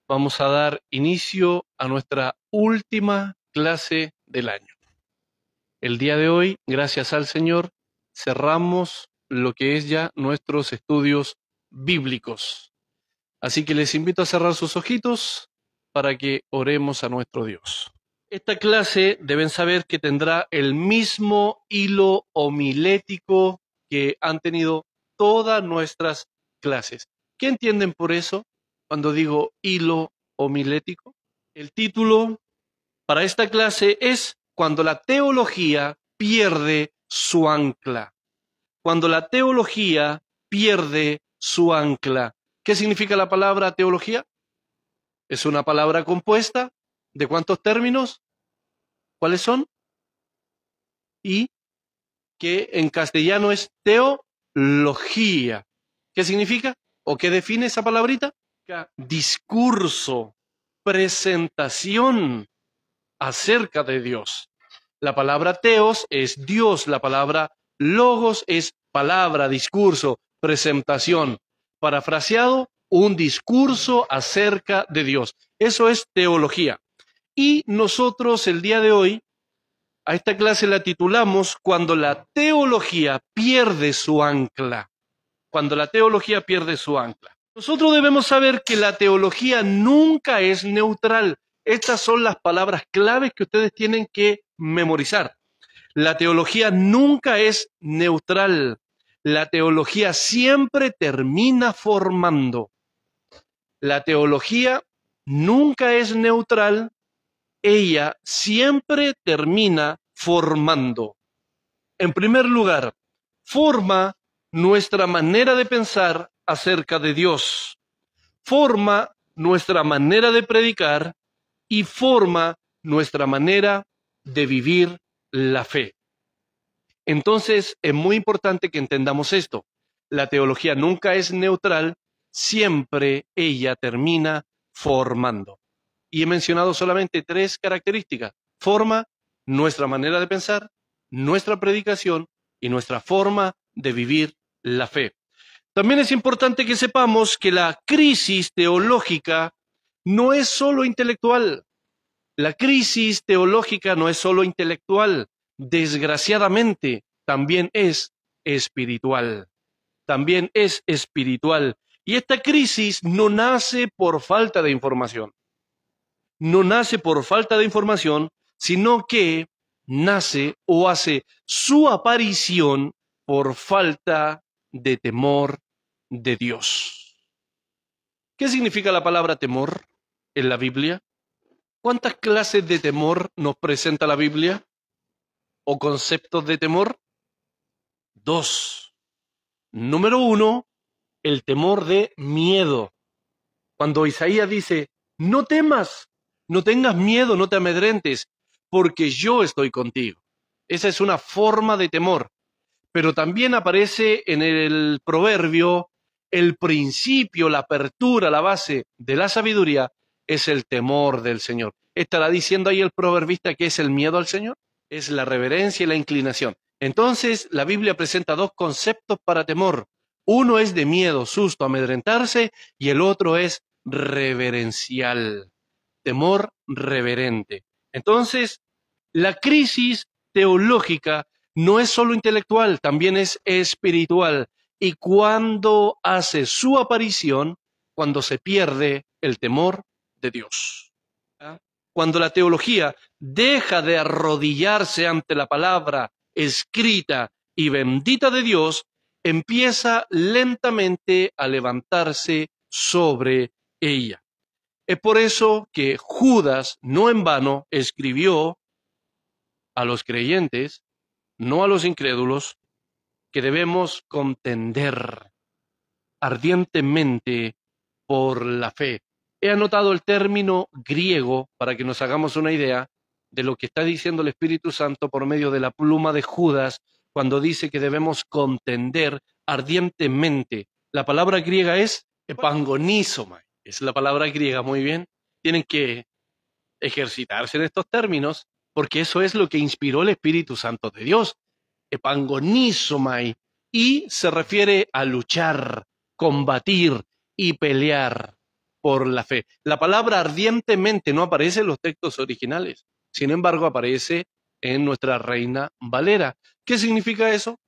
vamos a dar inicio a nuestra última clase del año. El día de hoy, gracias al Señor, cerramos lo que es ya nuestros estudios bíblicos. Así que les invito a cerrar sus ojitos para que oremos a nuestro Dios. Esta clase deben saber que tendrá el mismo hilo homilético que han tenido todas nuestras clases. ¿Qué entienden por eso cuando digo hilo homilético? El título para esta clase es Cuando la teología pierde su ancla. Cuando la teología pierde su ancla. ¿Qué significa la palabra teología? Es una palabra compuesta ¿de cuántos términos? ¿Cuáles son? Y que en castellano es teología. ¿Qué significa? ¿O qué define esa palabrita? Discurso, presentación acerca de Dios. La palabra teos es Dios, la palabra logos es palabra, discurso, presentación. Parafraseado, un discurso acerca de Dios. Eso es teología. Y nosotros el día de hoy, a esta clase la titulamos Cuando la teología pierde su ancla. Cuando la teología pierde su ancla. Nosotros debemos saber que la teología nunca es neutral. Estas son las palabras claves que ustedes tienen que memorizar. La teología nunca es neutral. La teología siempre termina formando. La teología nunca es neutral. Ella siempre termina formando. En primer lugar, forma nuestra manera de pensar acerca de Dios, forma nuestra manera de predicar y forma nuestra manera de vivir la fe. Entonces, es muy importante que entendamos esto. La teología nunca es neutral, siempre ella termina formando. Y he mencionado solamente 3 características. Forma nuestra manera de pensar, nuestra predicación y nuestra forma de vivir la fe. También es importante que sepamos que la crisis teológica no es solo intelectual. La crisis teológica no es solo intelectual. Desgraciadamente, también es espiritual. También es espiritual. Y esta crisis no nace por falta de información. No nace por falta de información, sino que nace o hace su aparición por falta de temor de Dios. ¿Qué significa la palabra temor en la Biblia? ¿Cuántas clases de temor nos presenta la Biblia? ¿O conceptos de temor? 2. Número 1, el temor de miedo. Cuando Isaías dice, no temas, no tengas miedo, no te amedrentes, porque yo estoy contigo. Esa es una forma de temor. Pero también aparece en el proverbio el principio, la apertura, la base de la sabiduría es el temor del Señor. ¿Estará diciendo ahí el proverbista que es el miedo al Señor? Es la reverencia y la inclinación. Entonces, la Biblia presenta 2 conceptos para temor. Uno es de miedo, susto, amedrentarse, y el otro es reverencial, temor reverente. Entonces, la crisis teológica no es solo intelectual, también es espiritual. Y cuando hace su aparición, cuando se pierde el temor de Dios. Cuando la teología deja de arrodillarse ante la palabra escrita y bendita de Dios, empieza lentamente a levantarse sobre ella. Es por eso que Judas, no en vano, escribió a los creyentes, no a los incrédulos, que debemos contender ardientemente por la fe. He anotado el término griego para que nos hagamos una idea de lo que está diciendo el Espíritu Santo por medio de la pluma de Judas cuando dice que debemos contender ardientemente. La palabra griega es epangonizomai. Es la palabra griega, muy bien. Tienen que ejercitarse en estos términos porque eso es lo que inspiró el Espíritu Santo de Dios. Epangonizomai. Y se refiere a luchar, combatir y pelear. por la fe. La palabra ardientemente no aparece en los textos originales, sin embargo aparece en nuestra Reina Valera. ¿Qué significa eso?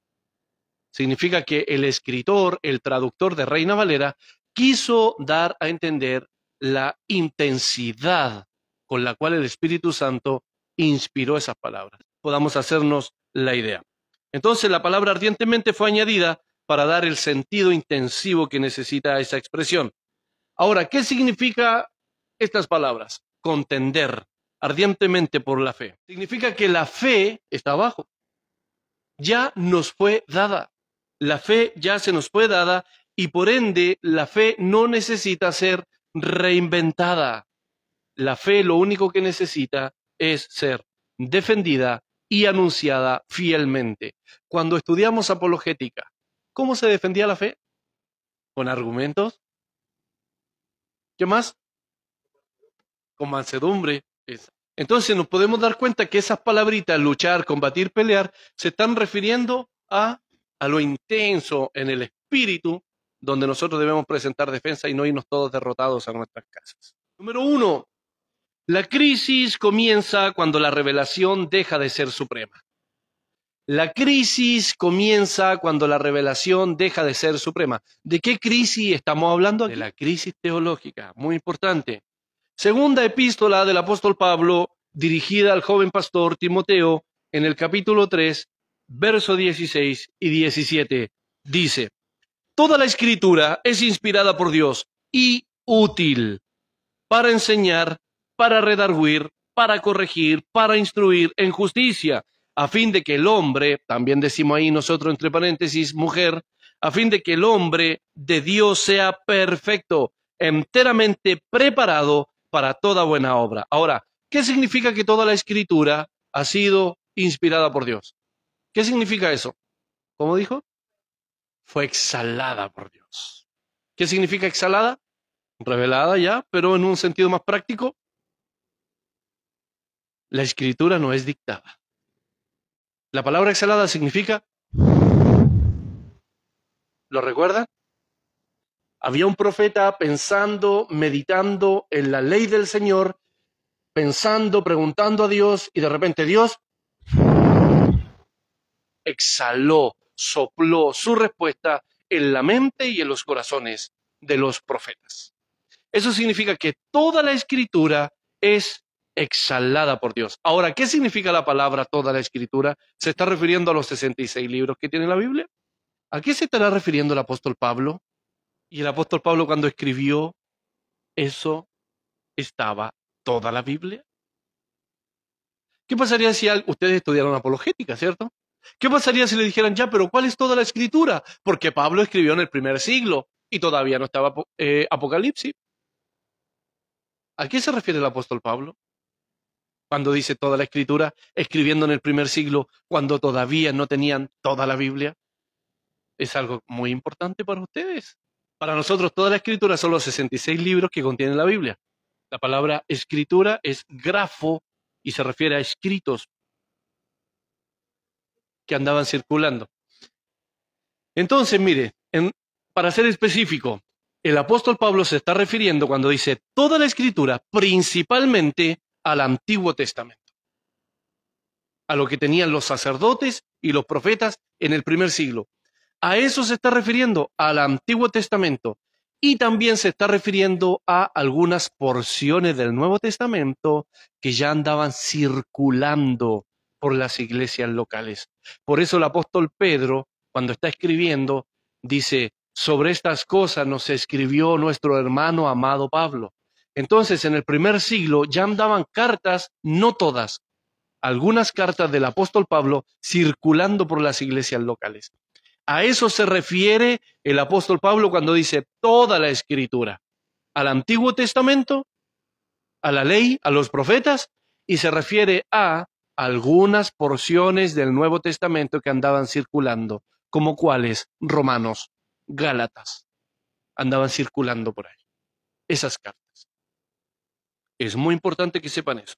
Significa que el escritor, el traductor de Reina Valera, quiso dar a entender la intensidad con la cual el Espíritu Santo inspiró esas palabras. Podamos hacernos la idea. Entonces la palabra ardientemente fue añadida para dar el sentido intensivo que necesita esa expresión. Ahora, ¿qué significa estas palabras? Contender ardientemente por la fe. Significa que la fe está abajo. Ya nos fue dada. La fe ya se nos fue dada y por ende la fe no necesita ser reinventada. La fe lo único que necesita es ser defendida y anunciada fielmente. Cuando estudiamos apologética, ¿cómo se defendía la fe? ¿Con argumentos? ¿Qué más? Con mansedumbre. Entonces nos podemos dar cuenta que esas palabritas, luchar, combatir, pelear, se están refiriendo a lo intenso en el espíritu, donde nosotros debemos presentar defensa y no irnos todos derrotados a nuestras casas. Número 1. La crisis comienza cuando la revelación deja de ser suprema. La crisis comienza cuando la revelación deja de ser suprema. ¿De qué crisis estamos hablando aquí? De la crisis teológica, muy importante. Segunda epístola del apóstol Pablo, dirigida al joven pastor Timoteo, en el capítulo 3, versos 16 y 17, dice: toda la escritura es inspirada por Dios y útil para enseñar, para redarguir, para corregir, para instruir en justicia, a fin de que el hombre, también decimos ahí nosotros entre paréntesis, mujer, a fin de que el hombre de Dios sea perfecto, enteramente preparado para toda buena obra. Ahora, ¿qué significa que toda la escritura ha sido inspirada por Dios? ¿Qué significa eso? ¿Cómo dijo? Fue exhalada por Dios. ¿Qué significa exhalada? Revelada ya, pero en un sentido más práctico. La escritura no es dictada. La palabra exhalada significa, ¿lo recuerdan? Había un profeta pensando, meditando en la ley del Señor, pensando, preguntando a Dios, y de repente Dios exhaló, sopló su respuesta en la mente y en los corazones de los profetas. Eso significa que toda la escritura es exhalada por Dios. Ahora, ¿qué significa la palabra toda la escritura? ¿Se está refiriendo a los 66 libros que tiene la Biblia? ¿A qué se estará refiriendo el apóstol Pablo? Y el apóstol Pablo, cuando escribió eso, estaba toda la Biblia. ¿Qué pasaría si ustedes estudiaran apologética, cierto? ¿Qué pasaría si le dijeran, ya, pero ¿cuál es toda la escritura? Porque Pablo escribió en el primer siglo y todavía no estaba Apocalipsis. ¿A qué se refiere el apóstol Pablo cuando dice toda la escritura, escribiendo en el primer siglo, cuando todavía no tenían toda la Biblia? Es algo muy importante para ustedes. Para nosotros toda la escritura son los 66 libros que contiene la Biblia. La palabra escritura es grafo y se refiere a escritos que andaban circulando. Entonces, mire, para ser específico, el apóstol Pablo se está refiriendo cuando dice toda la escritura principalmente al Antiguo Testamento, a lo que tenían los sacerdotes y los profetas en el primer siglo. A eso se está refiriendo, al Antiguo Testamento, y también se está refiriendo a algunas porciones del Nuevo Testamento que ya andaban circulando por las iglesias locales. Por eso el apóstol Pedro, cuando está escribiendo, dice, sobre estas cosas nos escribió nuestro hermano amado Pablo. Entonces, en el primer siglo ya andaban cartas, no todas, algunas cartas del apóstol Pablo circulando por las iglesias locales. A eso se refiere el apóstol Pablo cuando dice toda la escritura, al Antiguo Testamento, a la ley, a los profetas, y se refiere a algunas porciones del Nuevo Testamento que andaban circulando, como cuáles, Romanos, Gálatas, andaban circulando por ahí. Esas cartas. Es muy importante que sepan eso.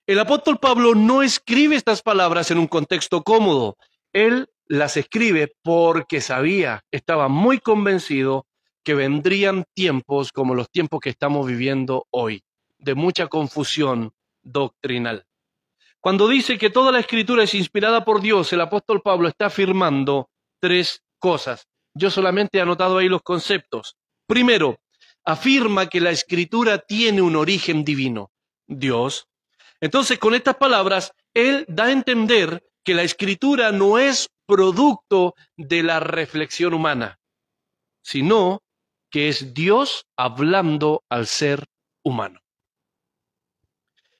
El apóstol Pablo no escribe estas palabras en un contexto cómodo. Él las escribe porque sabía, estaba muy convencido que vendrían tiempos como los tiempos que estamos viviendo hoy, de mucha confusión doctrinal. Cuando dice que toda la Escritura es inspirada por Dios, el apóstol Pablo está afirmando tres cosas. Yo solamente he anotado ahí los conceptos. Primero, afirma que la Escritura tiene un origen divino, Dios. Entonces, con estas palabras, él da a entender que la Escritura no es producto de la reflexión humana, sino que es Dios hablando al ser humano.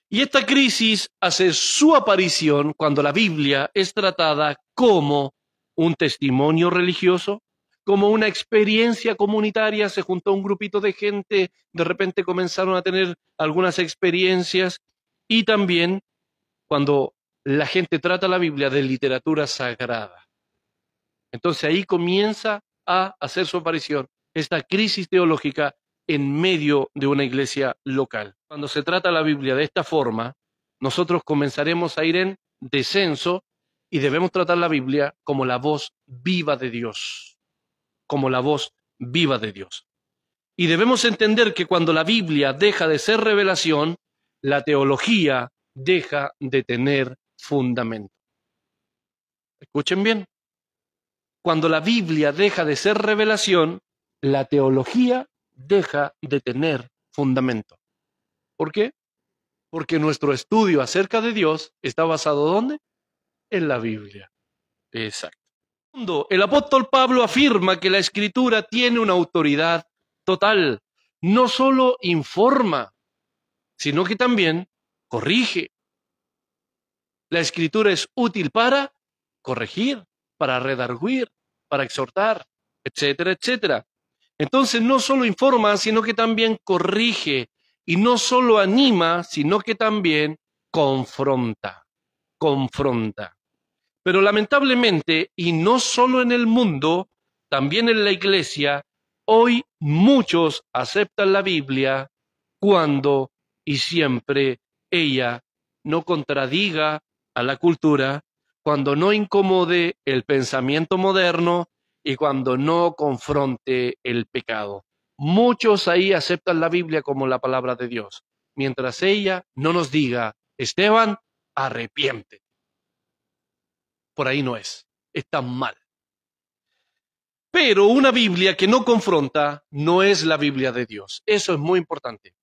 Y esta crisis hace su aparición cuando la Biblia es tratada como un testimonio religioso, como una experiencia comunitaria. Se juntó un grupito de gente, de repente comenzaron a tener algunas experiencias, y también cuando la gente trata la Biblia de literatura sagrada. Entonces ahí comienza a hacer su aparición esta crisis teológica en medio de una iglesia local. Cuando se trata la Biblia de esta forma, nosotros comenzaremos a ir en descenso y debemos tratar la Biblia como la voz viva de Dios, como la voz viva de Dios. Y debemos entender que cuando la Biblia deja de ser revelación, la teología deja de tener fundamento. Escuchen bien. Cuando la Biblia deja de ser revelación, la teología deja de tener fundamento. ¿Por qué? Porque nuestro estudio acerca de Dios está basado ¿dónde? En la Biblia. Exacto. Segundo, el apóstol Pablo afirma que la Escritura tiene una autoridad total. No solo informa, sino que también corrige. La Escritura es útil para corregir, para redarguir, para exhortar, etcétera, etcétera. Entonces no solo informa, sino que también corrige, y no solo anima, sino que también confronta. Pero lamentablemente, y no solo en el mundo, también en la iglesia, hoy muchos aceptan la Biblia cuando y siempre ella no contradiga a la cultura, cuando no incomode el pensamiento moderno y cuando no confronte el pecado. Muchos ahí aceptan la Biblia como la palabra de Dios, mientras ella no nos diga, Esteban, arrepiéntete. Por ahí no es, está mal. Pero una Biblia que no confronta no es la Biblia de Dios. Eso es muy importante.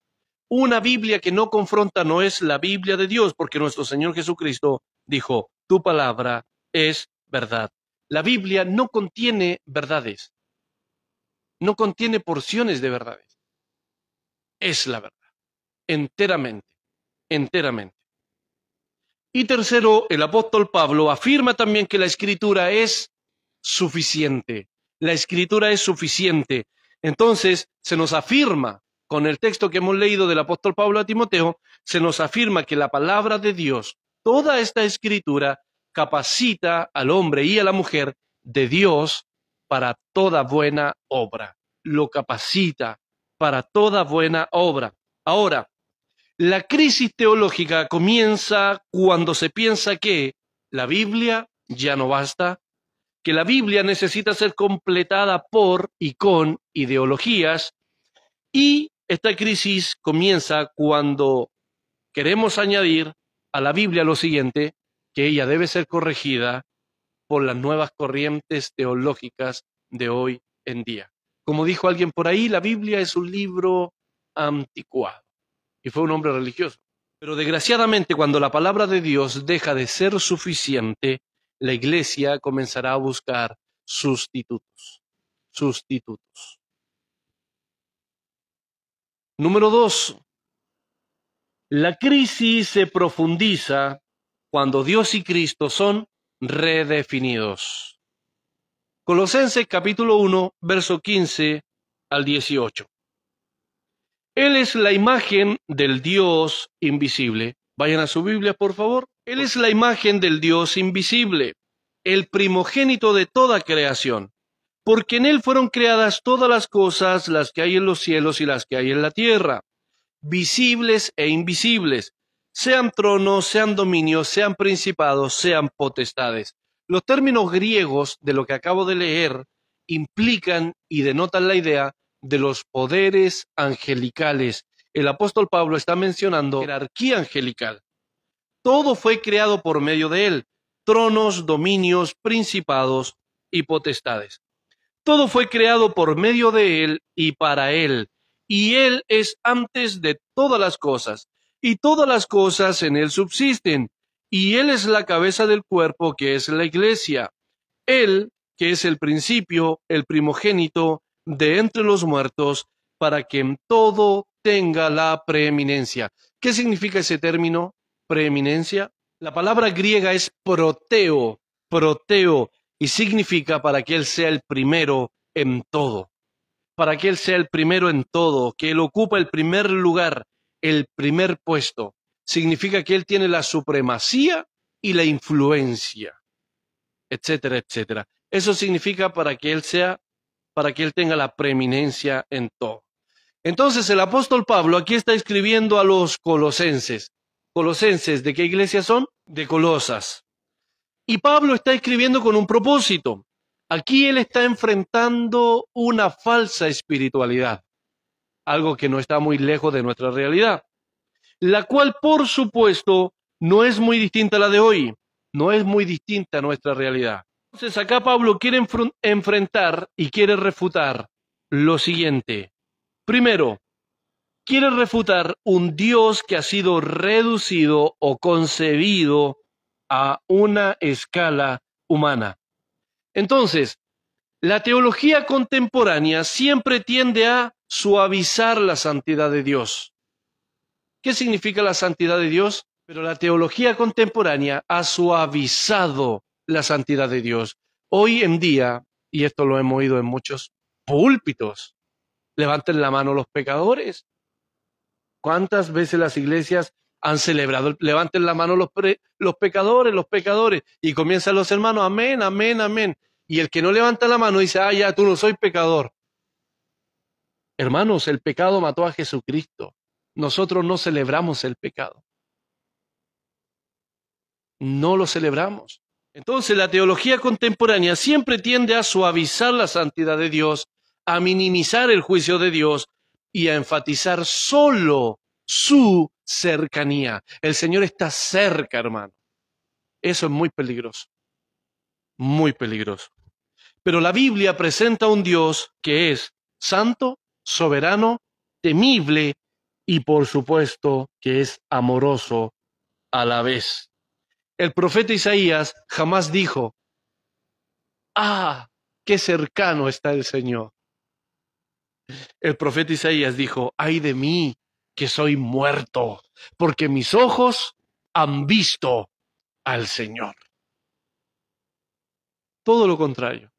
Una Biblia que no confronta no es la Biblia de Dios, porque nuestro Señor Jesucristo dijo, tu palabra es verdad. La Biblia no contiene verdades, no contiene porciones de verdades. Es la verdad, enteramente, enteramente. Y tercero, el apóstol Pablo afirma también que la Escritura es suficiente. La Escritura es suficiente. Entonces, se nos afirma, con el texto que hemos leído del apóstol Pablo a Timoteo, se nos afirma que la palabra de Dios, toda esta Escritura, capacita al hombre y a la mujer de Dios para toda buena obra. Lo capacita para toda buena obra. Ahora, la crisis teológica comienza cuando se piensa que la Biblia ya no basta, que la Biblia necesita ser completada por y con ideologías, y esta crisis comienza cuando queremos añadir a la Biblia lo siguiente, que ella debe ser corregida por las nuevas corrientes teológicas de hoy en día. Como dijo alguien por ahí, la Biblia es un libro anticuado. Y fue un hombre religioso. Pero desgraciadamente, cuando la palabra de Dios deja de ser suficiente, la iglesia comenzará a buscar sustitutos. Sustitutos. Número 2. La crisis se profundiza cuando Dios y Cristo son redefinidos. Colosenses capítulo 1, verso 15 al 18. Él es la imagen del Dios invisible. Vayan a su Biblia, por favor. Él es la imagen del Dios invisible, el primogénito de toda creación, porque en Él fueron creadas todas las cosas, las que hay en los cielos y las que hay en la tierra, visibles e invisibles, sean tronos, sean dominios, sean principados, sean potestades. Los términos griegos de lo que acabo de leer implican y denotan la idea de los poderes angelicales. El apóstol Pablo está mencionando jerarquía angelical. Todo fue creado por medio de él, tronos, dominios, principados y potestades. Todo fue creado por medio de él y para él, y él es antes de todas las cosas, y todas las cosas en él subsisten, y él es la cabeza del cuerpo que es la iglesia. Él, que es el principio, el primogénito de entre los muertos, para que en todo tenga la preeminencia. ¿Qué significa ese término, preeminencia? La palabra griega es proteo, y significa para que él sea el primero en todo. Para que él sea el primero en todo, que él ocupa el primer lugar, el primer puesto. Significa que él tiene la supremacía y la influencia, etcétera, etcétera. Eso significa para que él tenga la preeminencia en todo. Entonces el apóstol Pablo aquí está escribiendo a los colosenses. ¿Colosenses de qué iglesia son? De Colosas. Y Pablo está escribiendo con un propósito. Aquí él está enfrentando una falsa espiritualidad, algo que no está muy lejos de nuestra realidad, la cual, por supuesto, no es muy distinta a la de hoy, no es muy distinta a nuestra realidad. Entonces acá Pablo quiere enfrentar y quiere refutar lo siguiente. Primero, quiere refutar un Dios que ha sido reducido o concebido a una escala humana. Entonces, la teología contemporánea siempre tiende a suavizar la santidad de Dios. ¿Qué significa la santidad de Dios? Pero la teología contemporánea ha suavizado la santidad de Dios. Hoy en día, y esto lo hemos oído en muchos púlpitos, levanten la mano los pecadores. ¿Cuántas veces las iglesias han celebrado? Levanten la mano los pecadores, y comienzan los hermanos, amén, amén, amén. Y el que no levanta la mano dice, ya, tú no soy pecador. Hermanos, el pecado mató a Jesucristo. Nosotros no celebramos el pecado. No lo celebramos. Entonces la teología contemporánea siempre tiende a suavizar la santidad de Dios, a minimizar el juicio de Dios y a enfatizar solo su cercanía. El Señor está cerca, hermano. Eso es muy peligroso. Muy peligroso. Pero la Biblia presenta un Dios que es santo, soberano, temible y por supuesto que es amoroso a la vez. El profeta Isaías jamás dijo, qué cercano está el Señor. El profeta Isaías dijo, ay de mí, que soy muerto, porque mis ojos han visto al Señor. Todo lo contrario.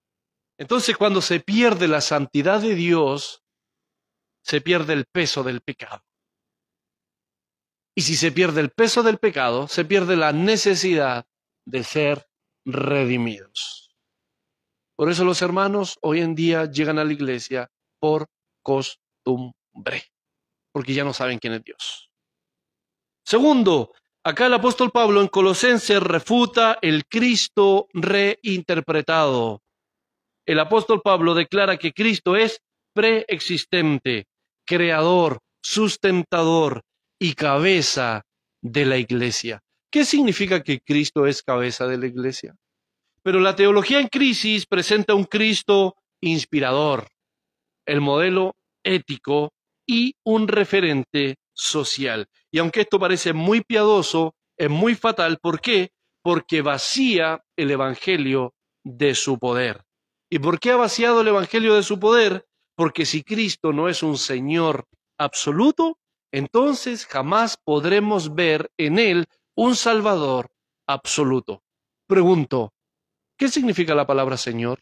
Entonces, cuando se pierde la santidad de Dios, se pierde el peso del pecado. Y si se pierde el peso del pecado, se pierde la necesidad de ser redimidos. Por eso los hermanos hoy en día llegan a la iglesia por costumbre, porque ya no saben quién es Dios. Segundo, acá el apóstol Pablo en Colosenses refuta el Cristo reinterpretado. El apóstol Pablo declara que Cristo es preexistente, creador, sustentador y cabeza de la iglesia. ¿Qué significa que Cristo es cabeza de la iglesia? Pero la teología en crisis presenta un Cristo inspirador, el modelo ético y un referente social. Y aunque esto parece muy piadoso, es muy fatal. ¿Por qué? Porque vacía el evangelio de su poder. ¿Y por qué ha vaciado el evangelio de su poder? Porque si Cristo no es un Señor absoluto, entonces jamás podremos ver en Él un Salvador absoluto. Pregunto, ¿qué significa la palabra Señor?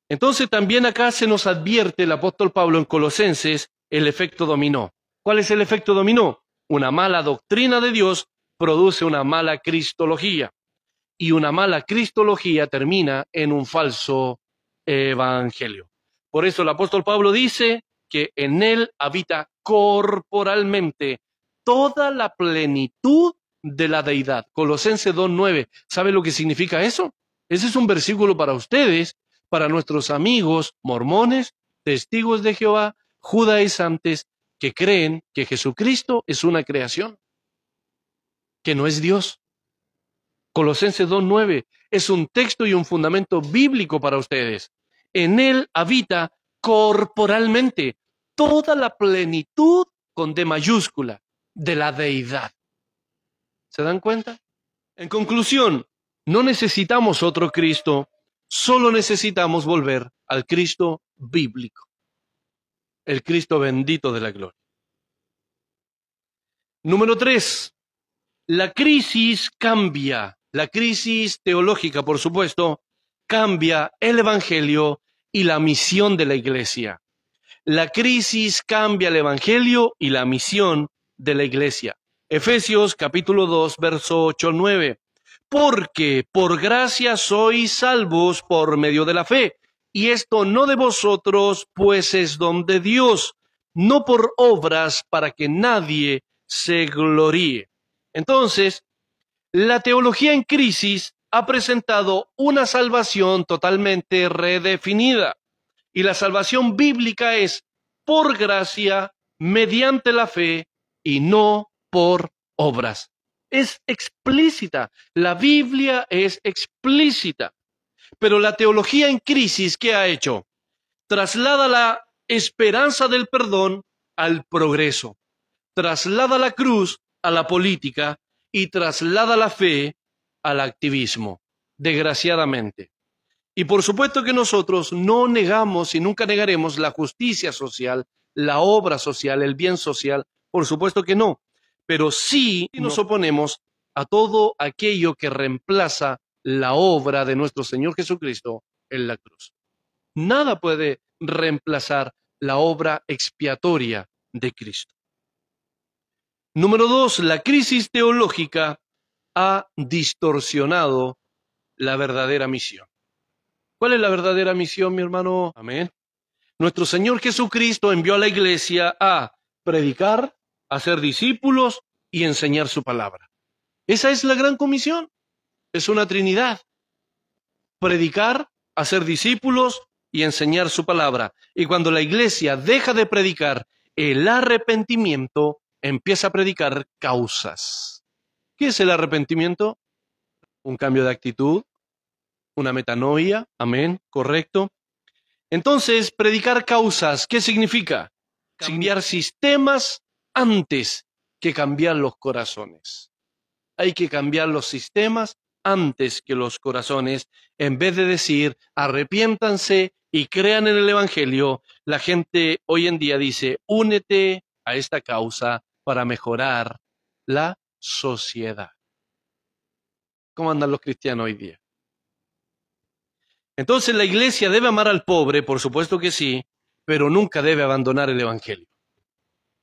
Entonces también acá se nos advierte el apóstol Pablo en Colosenses el efecto dominó. ¿Cuál es el efecto dominó? Una mala doctrina de Dios produce una mala cristología, y una mala cristología termina en un falso evangelio. Por eso el apóstol Pablo dice que en él habita corporalmente toda la plenitud de la deidad. Colosenses 2:9. ¿Sabe lo que significa eso? Ese es un versículo para ustedes, para nuestros amigos mormones, testigos de Jehová, judaizantes, que creen que Jesucristo es una creación, que no es Dios. Colosenses 2:9 es un texto y un fundamento bíblico para ustedes. En él habita corporalmente toda la plenitud con D mayúscula de la deidad. ¿Se dan cuenta? En conclusión, no necesitamos otro Cristo, solo necesitamos volver al Cristo bíblico, el Cristo bendito de la gloria. Número 3, la crisis cambia, la crisis teológica, por supuesto, cambia el Evangelio y la misión de la iglesia. La crisis cambia el Evangelio y la misión de la iglesia. Efesios capítulo 2, verso 8 al 9. Porque por gracia sois salvos por medio de la fe, y esto no de vosotros, pues es don de Dios, no por obras para que nadie se gloríe. Entonces, la teología en crisis ha presentado una salvación totalmente redefinida. Y la salvación bíblica es por gracia, mediante la fe y no por obras. Es explícita. La Biblia es explícita. Pero la teología en crisis, ¿qué ha hecho? Traslada la esperanza del perdón al progreso. Traslada la cruz a la política y traslada la fe al activismo, desgraciadamente. Y por supuesto que nosotros no negamos y nunca negaremos la justicia social, la obra social, el bien social, por supuesto que no, pero sí nos oponemos a todo aquello que reemplaza la obra de nuestro Señor Jesucristo en la cruz. Nada puede reemplazar la obra expiatoria de Cristo. Número 2, la crisis teológica ha distorsionado la verdadera misión. ¿Cuál es la verdadera misión, mi hermano? Amén. Nuestro Señor Jesucristo envió a la iglesia a predicar, hacer discípulos y enseñar su palabra. Esa es la gran comisión. Es una trinidad. Predicar, hacer discípulos y enseñar su palabra. Y cuando la iglesia deja de predicar el arrepentimiento, empieza a predicar causas. ¿Qué es el arrepentimiento? Un cambio de actitud, una metanoia, amén, correcto. Entonces, predicar causas, ¿qué significa? Cambiar sistemas antes que cambiar los corazones. Hay que cambiar los sistemas antes que los corazones. En vez de decir, arrepiéntanse y crean en el Evangelio, la gente hoy en día dice, únete a esta causa para mejorar la sociedad. ¿Cómo andan los cristianos hoy día? Entonces la iglesia debe amar al pobre, por supuesto que sí, pero nunca debe abandonar el Evangelio.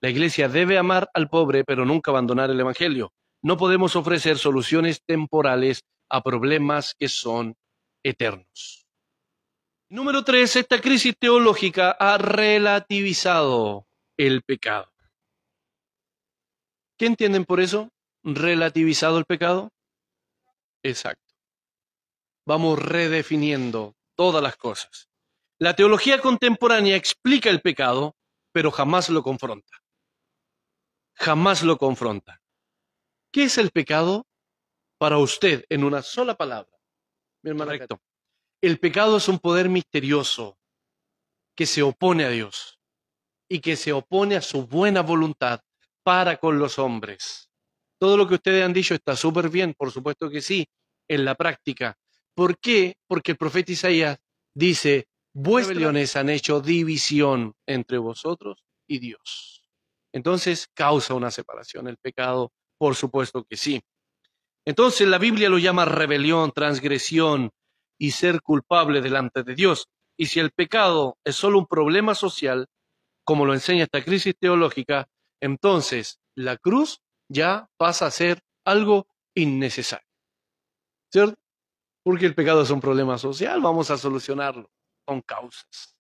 La iglesia debe amar al pobre, pero nunca abandonar el Evangelio. No podemos ofrecer soluciones temporales a problemas que son eternos. Número 3, esta crisis teológica ha relativizado el pecado. ¿Qué entienden por eso? ¿Relativizado el pecado? Exacto. Vamos redefiniendo todas las cosas. La teología contemporánea explica el pecado, pero jamás lo confronta. Jamás lo confronta. ¿Qué es el pecado para usted en una sola palabra? Mi hermana, correcto. El pecado es un poder misterioso que se opone a Dios y que se opone a su buena voluntad para con los hombres. Todo lo que ustedes han dicho está súper bien, por supuesto que sí, en la práctica. ¿Por qué? Porque el profeta Isaías dice, vuestras rebeliones han hecho división entre vosotros y Dios. Entonces causa una separación el pecado, por supuesto que sí. Entonces la Biblia lo llama rebelión, transgresión y ser culpable delante de Dios. Y si el pecado es solo un problema social, como lo enseña esta crisis teológica, entonces la cruz ya pasa a ser algo innecesario. ¿Cierto? Porque el pecado es un problema social, vamos a solucionarlo con causas.